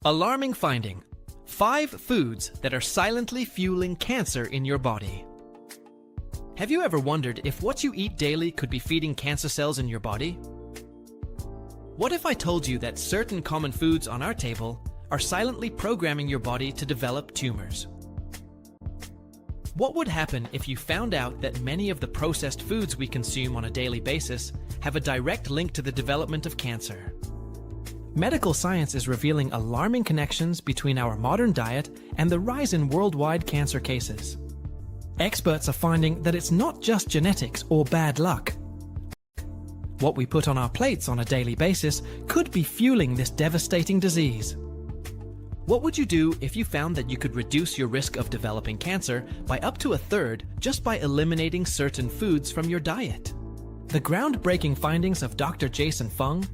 Alarming finding: 5 foods that are silently fueling cancer in your body. Have you ever wondered if what you eat daily could be feeding cancer cells in your body? What if I told you that certain common foods on our table are silently programming your body to develop tumors? What would happen if you found out that many of the processed foods we consume on a daily basis have a direct link to the development of cancer? Medical science is revealing alarming connections between our modern diet and the rise in worldwide cancer cases. Experts are finding that it's not just genetics or bad luck. What we put on our plates on a daily basis could be fueling this devastating disease. What would you do if you found that you could reduce your risk of developing cancer by up to 1/3 just by eliminating certain foods from your diet? The groundbreaking findings of Dr. Jason Fung,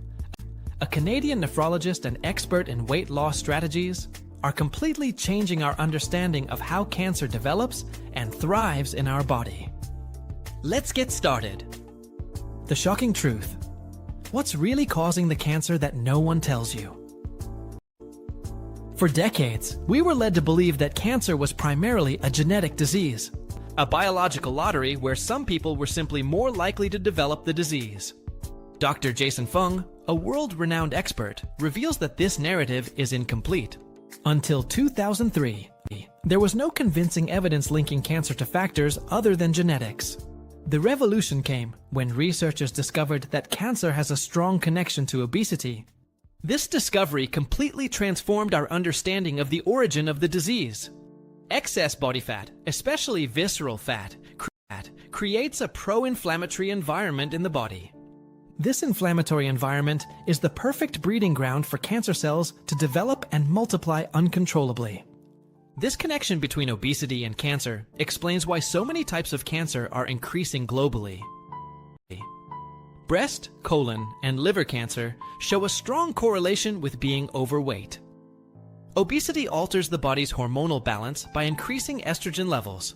a Canadian nephrologist and expert in weight loss strategies, are completely changing our understanding of how cancer develops and thrives in our body. Let's get started. The shocking truth. What's really causing the cancer that no one tells you? For decades, we were led to believe that cancer was primarily a genetic disease, a biological lottery where some people were simply more likely to develop the disease. Dr. Jason Fung, a world-renowned expert, reveals that this narrative is incomplete. Until 2003, there was no convincing evidence linking cancer to factors other than genetics. The revolution came when researchers discovered that cancer has a strong connection to obesity. This discovery completely transformed our understanding of the origin of the disease. Excess body fat, especially visceral fat, creates a pro-inflammatory environment in the body. This inflammatory environment is the perfect breeding ground for cancer cells to develop and multiply uncontrollably. This connection between obesity and cancer explains why so many types of cancer are increasing globally. Breast, colon, and liver cancer show a strong correlation with being overweight. Obesity alters the body's hormonal balance by increasing estrogen levels.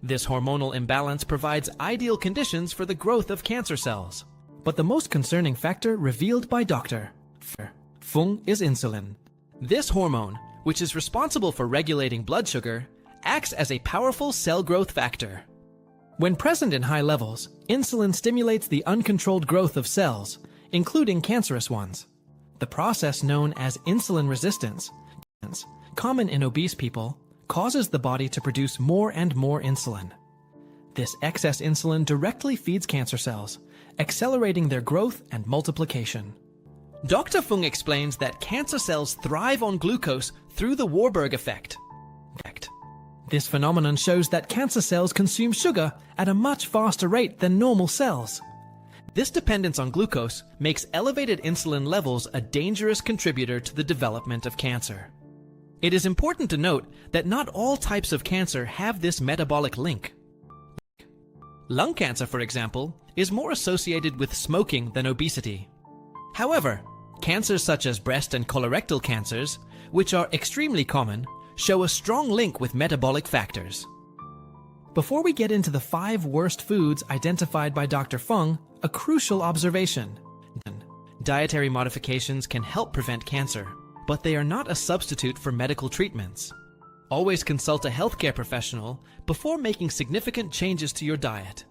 This hormonal imbalance provides ideal conditions for the growth of cancer cells. But the most concerning factor revealed by Dr. Fung is insulin. This hormone, which is responsible for regulating blood sugar, acts as a powerful cell growth factor. When present in high levels, insulin stimulates the uncontrolled growth of cells, including cancerous ones. The process known as insulin resistance, common in obese people, causes the body to produce more and more insulin. This excess insulin directly feeds cancer cells, accelerating their growth and multiplication. Dr. Fung explains that cancer cells thrive on glucose through the Warburg effect. This phenomenon shows that cancer cells consume sugar at a much faster rate than normal cells. This dependence on glucose makes elevated insulin levels a dangerous contributor to the development of cancer. It is important to note that not all types of cancer have this metabolic link. Lung cancer, for example, is more associated with smoking than obesity. However, cancers such as breast and colorectal cancers, which are extremely common, show a strong link with metabolic factors. Before we get into the 5 worst foods identified by Dr. Fung, a crucial observation. Dietary modifications can help prevent cancer, but they are not a substitute for medical treatments. Always consult a healthcare professional before making significant changes to your diet.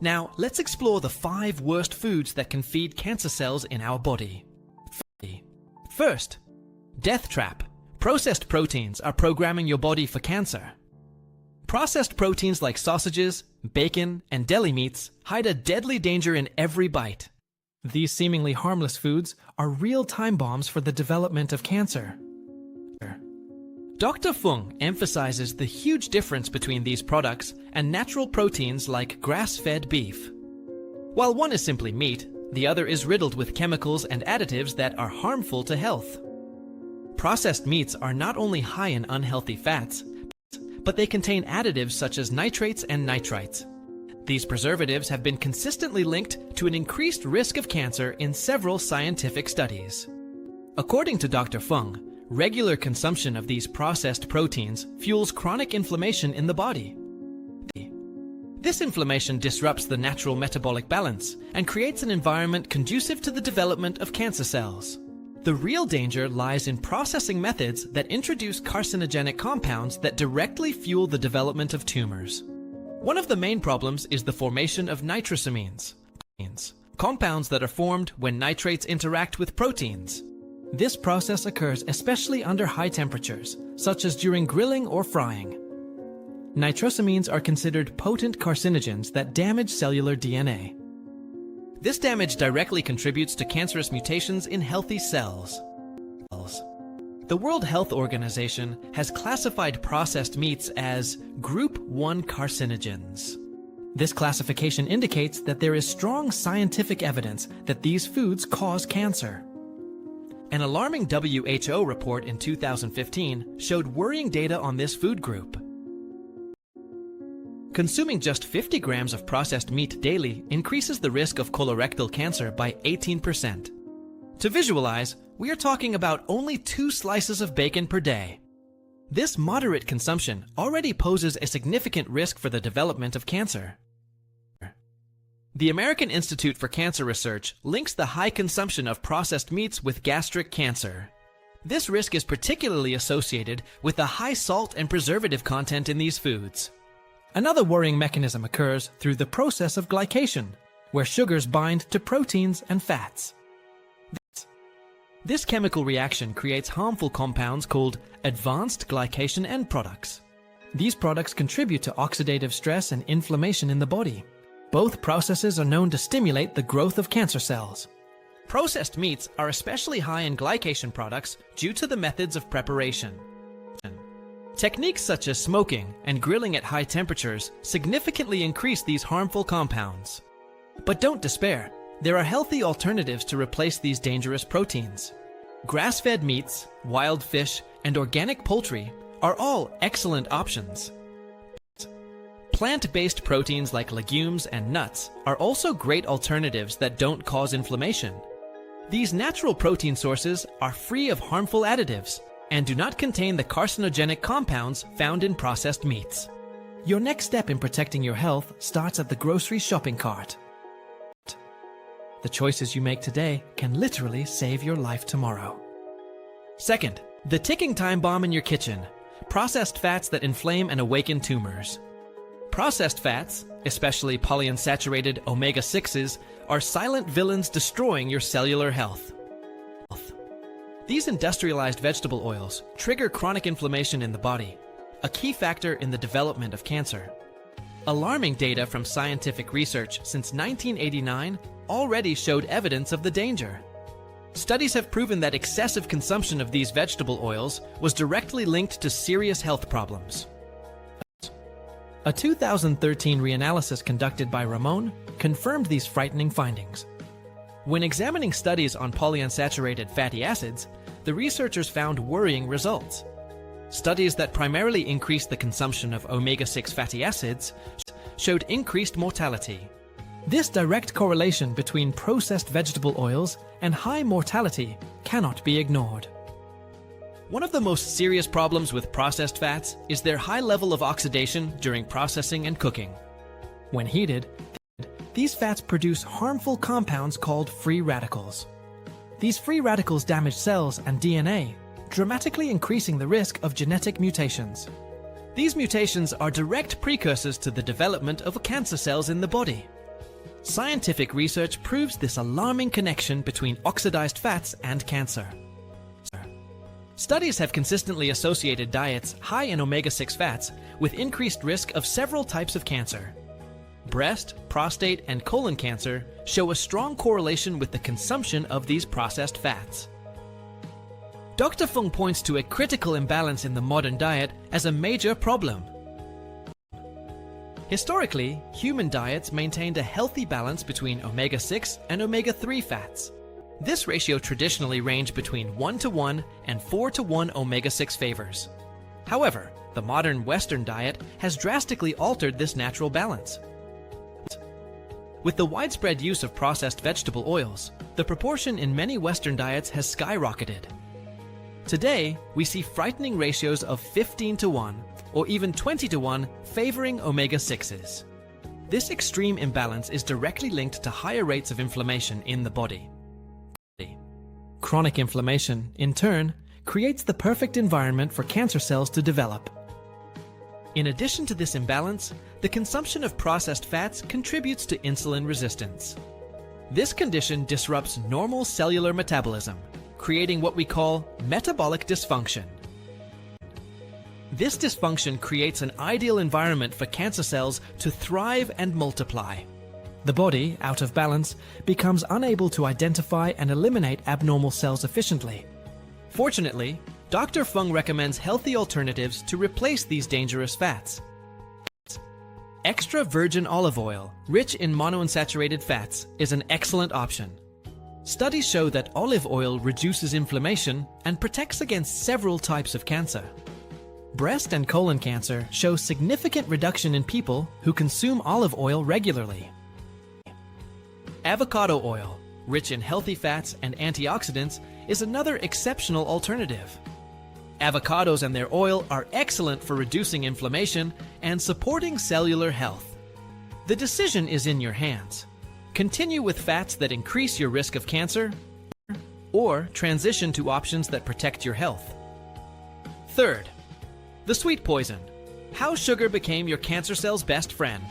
Now, let's explore the 5 worst foods that can feed cancer cells in our body. First, death trap. Processed proteins are programming your body for cancer. Processed proteins like sausages, bacon, and deli meats hide a deadly danger in every bite. These seemingly harmless foods are real time bombs for the development of cancer. Dr. Fung emphasizes the huge difference between these products and natural proteins like grass-fed beef. While one is simply meat, the other is riddled with chemicals and additives that are harmful to health. Processed meats are not only high in unhealthy fats, but they contain additives such as nitrates and nitrites. These preservatives have been consistently linked to an increased risk of cancer in several scientific studies. According to Dr. Fung, regular consumption of these processed proteins fuels chronic inflammation in the body. This inflammation disrupts the natural metabolic balance and creates an environment conducive to the development of cancer cells. The real danger lies in processing methods that introduce carcinogenic compounds that directly fuel the development of tumors. One of the main problems is the formation of nitrosamines, compounds that are formed when nitrates interact with proteins. This process occurs especially under high temperatures, such as during grilling or frying. Nitrosamines are considered potent carcinogens that damage cellular DNA. This damage directly contributes to cancerous mutations in healthy cells. The World Health Organization has classified processed meats as Group 1 carcinogens. This classification indicates that there is strong scientific evidence that these foods cause cancer. An alarming WHO report in 2015 showed worrying data on this food group. Consuming just 50 grams of processed meat daily increases the risk of colorectal cancer by 18%. To visualize, we are talking about only 2 slices of bacon per day. This moderate consumption already poses a significant risk for the development of cancer. The American Institute for Cancer Research links the high consumption of processed meats with gastric cancer. This risk is particularly associated with the high salt and preservative content in these foods. Another worrying mechanism occurs through the process of glycation, where sugars bind to proteins and fats. This chemical reaction creates harmful compounds called advanced glycation end products. These products contribute to oxidative stress and inflammation in the body. Both processes are known to stimulate the growth of cancer cells. Processed meats are especially high in glycation products due to the methods of preparation. Techniques such as smoking and grilling at high temperatures significantly increase these harmful compounds. But don't despair. There are healthy alternatives to replace these dangerous proteins. Grass-fed meats, wild fish, and organic poultry are all excellent options. Plant-based proteins like legumes and nuts are also great alternatives that don't cause inflammation. These natural protein sources are free of harmful additives and do not contain the carcinogenic compounds found in processed meats. Your next step in protecting your health starts at the grocery shopping cart. The choices you make today can literally save your life tomorrow. Second, the ticking time bomb in your kitchen: processed fats that inflame and awaken tumors. Processed fats, especially polyunsaturated omega-6s, are silent villains destroying your cellular health. These industrialized vegetable oils trigger chronic inflammation in the body, a key factor in the development of cancer. Alarming data from scientific research since 1989 already showed evidence of the danger. Studies have proven that excessive consumption of these vegetable oils was directly linked to serious health problems. A 2013 reanalysis conducted by Ramon confirmed these frightening findings. When examining studies on polyunsaturated fatty acids, the researchers found worrying results. Studies that primarily increased the consumption of omega-6 fatty acids showed increased mortality. This direct correlation between processed vegetable oils and high mortality cannot be ignored. One of the most serious problems with processed fats is their high level of oxidation during processing and cooking. When heated, these fats produce harmful compounds called free radicals. These free radicals damage cells and DNA, dramatically increasing the risk of genetic mutations. These mutations are direct precursors to the development of cancer cells in the body. Scientific research proves this alarming connection between oxidized fats and cancer. Studies have consistently associated diets high in omega-6 fats with increased risk of several types of cancer. Breast, prostate, and colon cancer show a strong correlation with the consumption of these processed fats. Dr. Fung points to a critical imbalance in the modern diet as a major problem. Historically, human diets maintained a healthy balance between omega-6 and omega-3 fats. This ratio traditionally ranged between 1:1 and 4:1 omega-6 favors. However, the modern Western diet has drastically altered this natural balance. With the widespread use of processed vegetable oils, the proportion in many Western diets has skyrocketed. Today, we see frightening ratios of 15:1 or even 20:1 favoring omega-6s. This extreme imbalance is directly linked to higher rates of inflammation in the body. Chronic inflammation, in turn, creates the perfect environment for cancer cells to develop. In addition to this imbalance, the consumption of processed fats contributes to insulin resistance. This condition disrupts normal cellular metabolism, creating what we call metabolic dysfunction. This dysfunction creates an ideal environment for cancer cells to thrive and multiply. The body, out of balance, becomes unable to identify and eliminate abnormal cells efficiently. Fortunately, Dr. Fung recommends healthy alternatives to replace these dangerous fats. Extra virgin olive oil, rich in monounsaturated fats, is an excellent option. Studies show that olive oil reduces inflammation and protects against several types of cancer. Breast and colon cancer show significant reduction in people who consume olive oil regularly. Avocado oil, rich in healthy fats and antioxidants, is another exceptional alternative. Avocados and their oil are excellent for reducing inflammation and supporting cellular health. The decision is in your hands. Continue with fats that increase your risk of cancer, or transition to options that protect your health. Third, the sweet poison. How sugar became your cancer cell's best friend.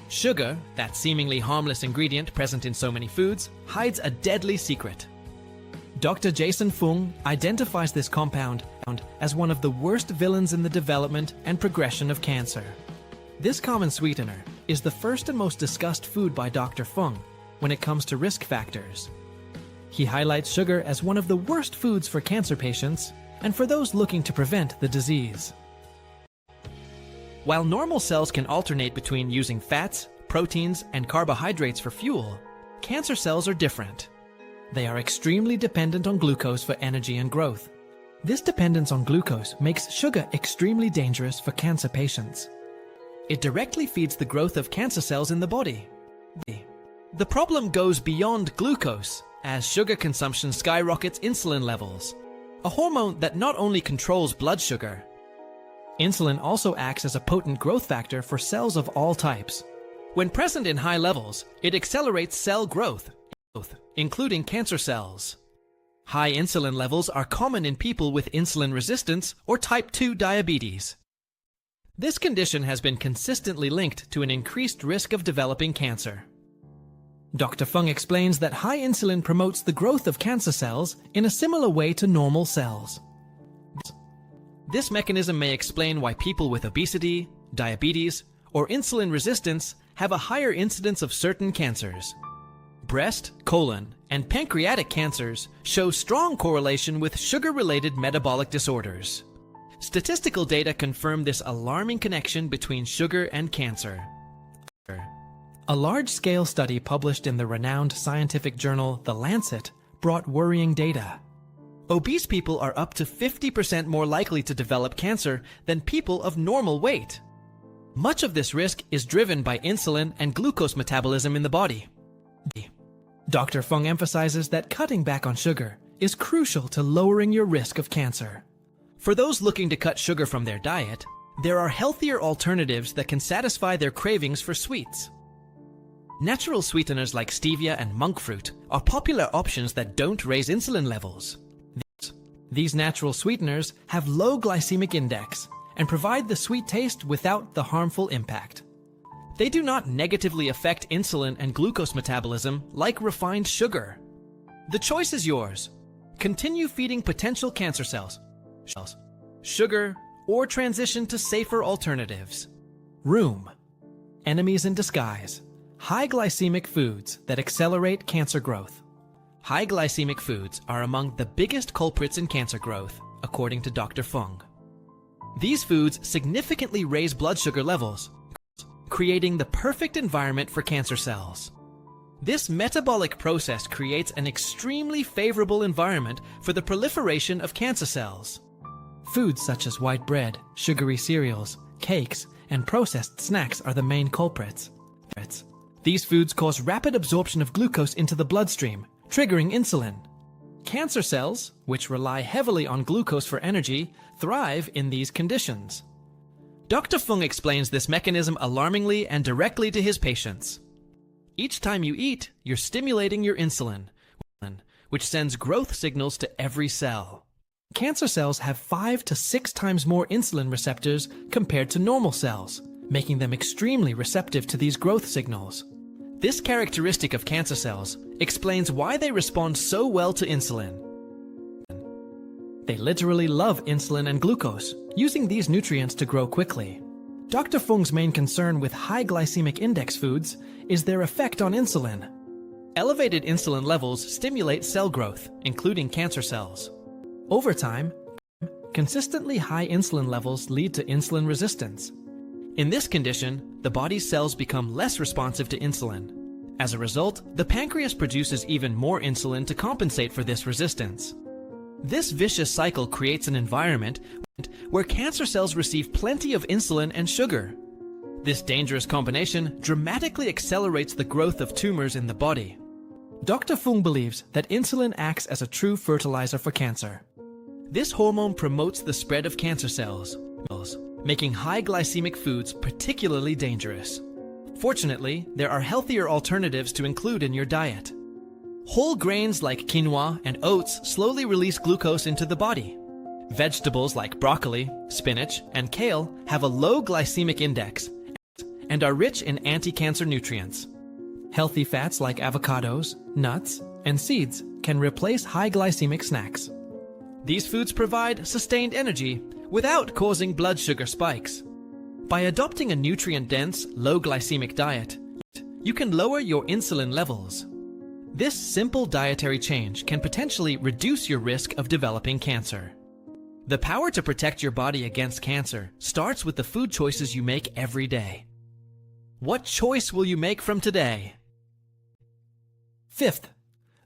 Sugar, that seemingly harmless ingredient present in so many foods, hides a deadly secret. Dr. Jason Fung identifies this compound as one of the worst villains in the development and progression of cancer. This common sweetener is the first and most discussed food by Dr. Fung when it comes to risk factors. He highlights sugar as one of the worst foods for cancer patients and for those looking to prevent the disease. While normal cells can alternate between using fats, proteins, and carbohydrates for fuel, cancer cells are different. They are extremely dependent on glucose for energy and growth. This dependence on glucose makes sugar extremely dangerous for cancer patients. It directly feeds the growth of cancer cells in the body. The problem goes beyond glucose, as sugar consumption skyrockets insulin levels, a hormone that not only controls blood sugar. Insulin also acts as a potent growth factor for cells of all types. When present in high levels, it accelerates cell growth, including cancer cells. High insulin levels are common in people with insulin resistance or type 2 diabetes. This condition has been consistently linked to an increased risk of developing cancer. Dr. Fung explains that high insulin promotes the growth of cancer cells in a similar way to normal cells. This mechanism may explain why people with obesity, diabetes, or insulin resistance have a higher incidence of certain cancers. Breast, colon, and pancreatic cancers show strong correlation with sugar-related metabolic disorders. Statistical data confirm this alarming connection between sugar and cancer. A large-scale study published in the renowned scientific journal The Lancet brought worrying data. Obese people are up to 50% more likely to develop cancer than people of normal weight. Much of this risk is driven by insulin and glucose metabolism in the body. Dr. Fung emphasizes that cutting back on sugar is crucial to lowering your risk of cancer. For those looking to cut sugar from their diet, there are healthier alternatives that can satisfy their cravings for sweets. Natural sweeteners like stevia and monk fruit are popular options that don't raise insulin levels. These natural sweeteners have low glycemic index and provide the sweet taste without the harmful impact. They do not negatively affect insulin and glucose metabolism like refined sugar. The choice is yours. Continue feeding potential cancer cells, sugar, or transition to safer alternatives. Room. Enemies in disguise. High glycemic foods that accelerate cancer growth. High glycemic foods are among the biggest culprits in cancer growth, according to Dr. Fung. These foods significantly raise blood sugar levels, creating the perfect environment for cancer cells. This metabolic process creates an extremely favorable environment for the proliferation of cancer cells. Foods such as white bread, sugary cereals, cakes, and processed snacks are the main culprits. These foods cause rapid absorption of glucose into the bloodstream, triggering insulin. Cancer cells, which rely heavily on glucose for energy, thrive in these conditions. Dr. Fung explains this mechanism alarmingly and directly to his patients. Each time you eat, you're stimulating your insulin, which sends growth signals to every cell. Cancer cells have 5 to 6 times more insulin receptors compared to normal cells, making them extremely receptive to these growth signals. This characteristic of cancer cells explains why they respond so well to insulin. They literally love insulin and glucose, using these nutrients to grow quickly. Dr. Fung's main concern with high glycemic index foods is their effect on insulin. Elevated insulin levels stimulate cell growth, including cancer cells. Over time, consistently high insulin levels lead to insulin resistance. In this condition, the body's cells become less responsive to insulin. As a result, the pancreas produces even more insulin to compensate for this resistance. This vicious cycle creates an environment where cancer cells receive plenty of insulin and sugar. This dangerous combination dramatically accelerates the growth of tumors in the body. Dr. Fung believes that insulin acts as a true fertilizer for cancer. This hormone promotes the spread of cancer cells, making high glycemic foods particularly dangerous. Fortunately, there are healthier alternatives to include in your diet. Whole grains like quinoa and oats slowly release glucose into the body. Vegetables like broccoli, spinach, and kale have a low glycemic index and are rich in anti-cancer nutrients. Healthy fats like avocados, nuts, and seeds can replace high glycemic snacks. These foods provide sustained energy without causing blood sugar spikes. By adopting a nutrient-dense, low glycemic diet, you can lower your insulin levels. This simple dietary change can potentially reduce your risk of developing cancer. The power to protect your body against cancer starts with the food choices you make every day. What choice will you make from today? Fifth,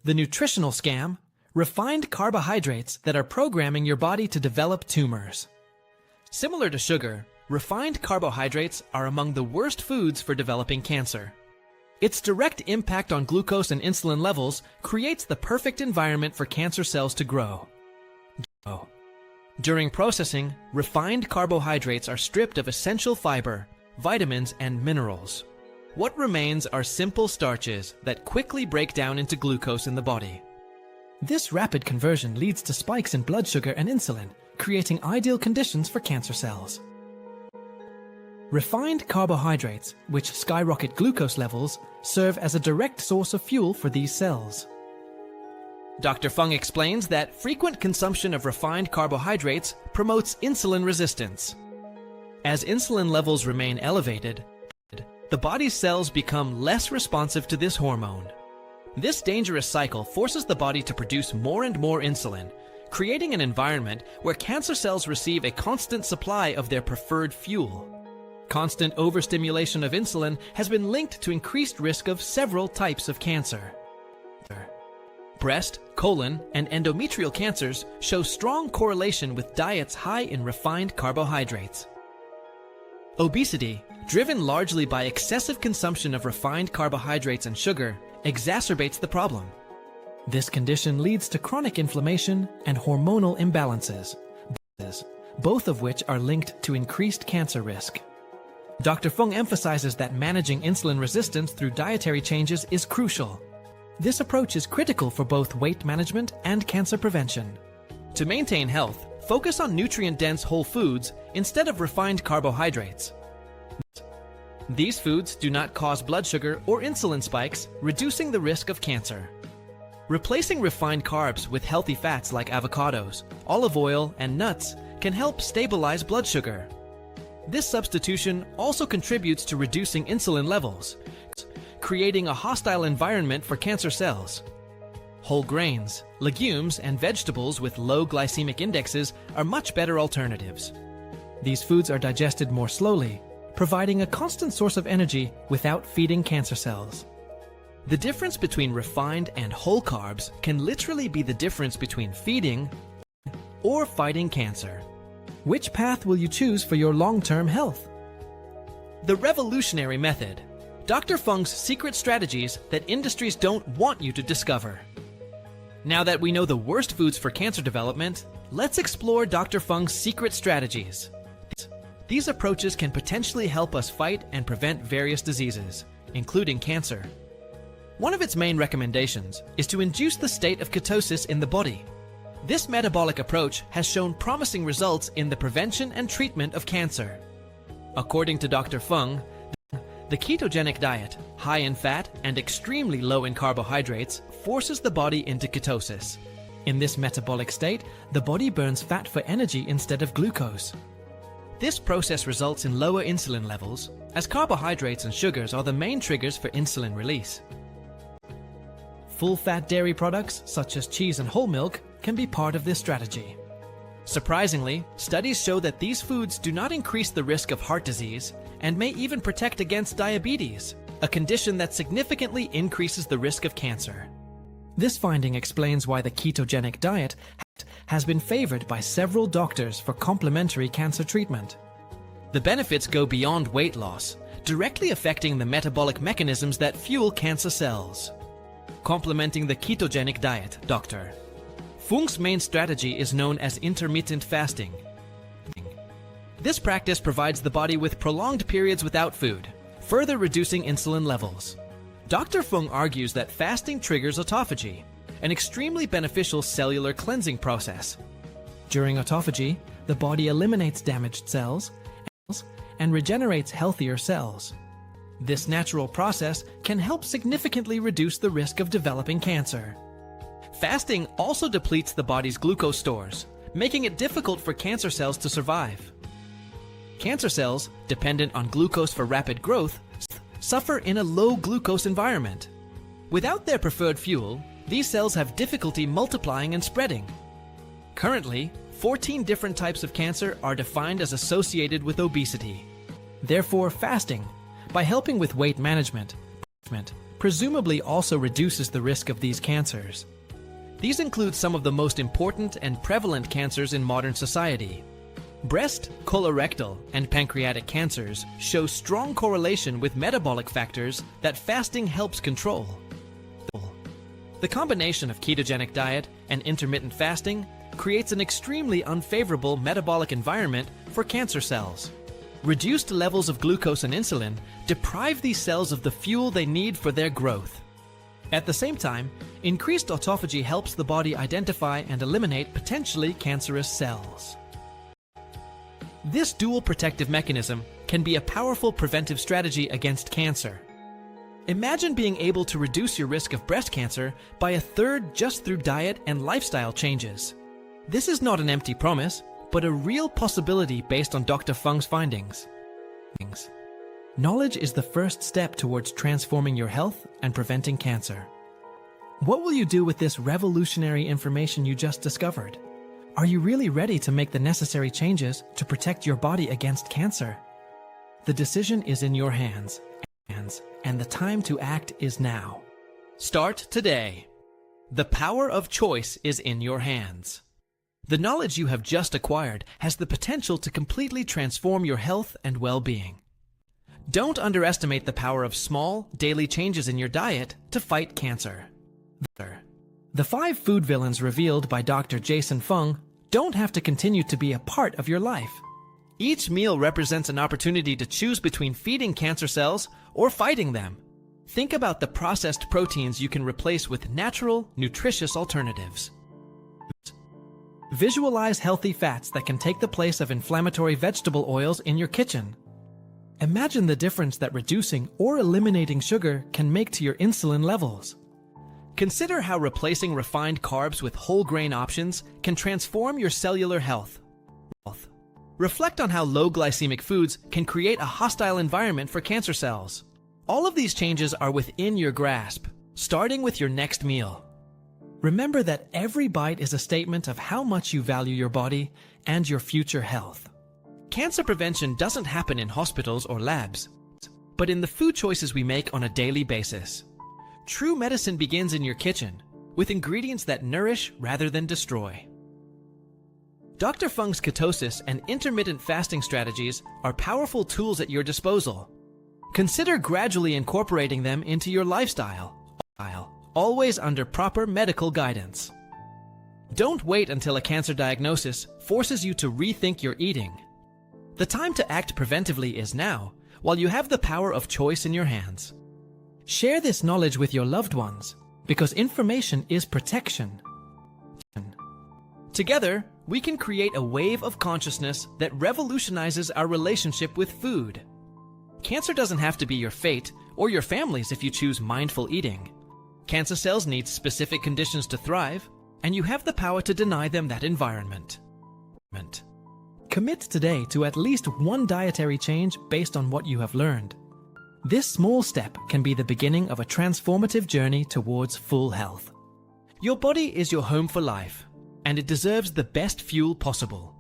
the nutritional scam: refined carbohydrates that are programming your body to develop tumors. Similar to sugar, refined carbohydrates are among the worst foods for developing cancer. Its direct impact on glucose and insulin levels creates the perfect environment for cancer cells to grow. During processing, refined carbohydrates are stripped of essential fiber, vitamins, and minerals. What remains are simple starches that quickly break down into glucose in the body. This rapid conversion leads to spikes in blood sugar and insulin, creating ideal conditions for cancer cells. Refined carbohydrates, which skyrocket glucose levels, serve as a direct source of fuel for these cells. Dr. Fung explains that frequent consumption of refined carbohydrates promotes insulin resistance. As insulin levels remain elevated, the body's cells become less responsive to this hormone. This dangerous cycle forces the body to produce more and more insulin, creating an environment where cancer cells receive a constant supply of their preferred fuel. Constant overstimulation of insulin has been linked to increased risk of several types of cancer. Breast, colon, and endometrial cancers show strong correlation with diets high in refined carbohydrates. Obesity, driven largely by excessive consumption of refined carbohydrates and sugar, exacerbates the problem. This condition leads to chronic inflammation and hormonal imbalances, both of which are linked to increased cancer risk. Dr. Fung emphasizes that managing insulin resistance through dietary changes is crucial. This approach is critical for both weight management and cancer prevention. To maintain health, focus on nutrient-dense whole foods instead of refined carbohydrates. These foods do not cause blood sugar or insulin spikes, reducing the risk of cancer. Replacing refined carbs with healthy fats like avocados, olive oil, and nuts can help stabilize blood sugar. This substitution also contributes to reducing insulin levels, creating a hostile environment for cancer cells. Whole grains, legumes, and vegetables with low glycemic indexes are much better alternatives. These foods are digested more slowly, providing a constant source of energy without feeding cancer cells. The difference between refined and whole carbs can literally be the difference between feeding or fighting cancer. Which path will you choose for your long-term health? The revolutionary method. Dr. Fung's secret strategies that industries don't want you to discover. Now that we know the worst foods for cancer development, let's explore Dr. Fung's secret strategies. These approaches can potentially help us fight and prevent various diseases, including cancer. One of its main recommendations is to induce the state of ketosis in the body. This metabolic approach has shown promising results in the prevention and treatment of cancer. According to Dr. Fung, the ketogenic diet, high in fat and extremely low in carbohydrates, forces the body into ketosis. In this metabolic state, the body burns fat for energy instead of glucose. This process results in lower insulin levels, as carbohydrates and sugars are the main triggers for insulin release. Full-fat dairy products, such as cheese and whole milk, can be part of this strategy. Surprisingly, studies show that these foods do not increase the risk of heart disease and may even protect against diabetes, a condition that significantly increases the risk of cancer. This finding explains why the ketogenic diet has been favored by several doctors for complementary cancer treatment. The benefits go beyond weight loss, directly affecting the metabolic mechanisms that fuel cancer cells. Complementing the ketogenic diet, Dr. Fung's main strategy is known as intermittent fasting. This practice provides the body with prolonged periods without food, further reducing insulin levels. Dr. Fung argues that fasting triggers autophagy, an extremely beneficial cellular cleansing process. During autophagy, the body eliminates damaged cells and regenerates healthier cells. This natural process can help significantly reduce the risk of developing cancer. Fasting also depletes the body's glucose stores, making it difficult for cancer cells to survive. Cancer cells, dependent on glucose for rapid growth, suffer in a low glucose environment. Without their preferred fuel, these cells have difficulty multiplying and spreading. Currently, 14 different types of cancer are defined as associated with obesity. Therefore, fasting, by helping with weight management, presumably also reduces the risk of these cancers. These include some of the most important and prevalent cancers in modern society. Breast, colorectal, and pancreatic cancers show strong correlation with metabolic factors that fasting helps control. The combination of ketogenic diet and intermittent fasting creates an extremely unfavorable metabolic environment for cancer cells. Reduced levels of glucose and insulin deprive these cells of the fuel they need for their growth. At the same time, increased autophagy helps the body identify and eliminate potentially cancerous cells. This dual protective mechanism can be a powerful preventive strategy against cancer. Imagine being able to reduce your risk of breast cancer by a third just through diet and lifestyle changes. This is not an empty promise, but a real possibility based on Dr. Fung's findings. Knowledge is the first step towards transforming your health and preventing cancer. What will you do with this revolutionary information you just discovered? Are you really ready to make the necessary changes to protect your body against cancer? The decision is in your hands, and the time to act is now. Start today. The power of choice is in your hands. The knowledge you have just acquired has the potential to completely transform your health and well-being. Don't underestimate the power of small, daily changes in your diet to fight cancer. The 5 food villains revealed by Dr. Jason Fung don't have to continue to be a part of your life. Each meal represents an opportunity to choose between feeding cancer cells or fighting them. Think about the processed proteins you can replace with natural, nutritious alternatives. Visualize healthy fats that can take the place of inflammatory vegetable oils in your kitchen. Imagine the difference that reducing or eliminating sugar can make to your insulin levels. Consider how replacing refined carbs with whole grain options can transform your cellular health. Reflect on how low glycemic foods can create a hostile environment for cancer cells. All of these changes are within your grasp, starting with your next meal. Remember that every bite is a statement of how much you value your body and your future health. Cancer prevention doesn't happen in hospitals or labs, but in the food choices we make on a daily basis. True medicine begins in your kitchen, with ingredients that nourish rather than destroy. Dr. Fung's ketosis and intermittent fasting strategies are powerful tools at your disposal. Consider gradually incorporating them into your lifestyle, always under proper medical guidance. Don't wait until a cancer diagnosis forces you to rethink your eating. The time to act preventively is now, while you have the power of choice in your hands. Share this knowledge with your loved ones, because information is protection. Together, we can create a wave of consciousness that revolutionizes our relationship with food. Cancer doesn't have to be your fate or your family's if you choose mindful eating. Cancer cells need specific conditions to thrive, and you have the power to deny them that environment. Commit today to at least one dietary change based on what you have learned. This small step can be the beginning of a transformative journey towards full health. Your body is your home for life, and it deserves the best fuel possible.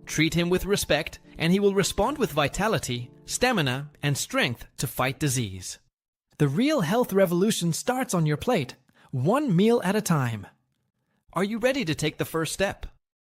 Treat him with respect, and he will respond with vitality, stamina, and strength to fight disease. The real health revolution starts on your plate, one meal at a time. Are you ready to take the first step?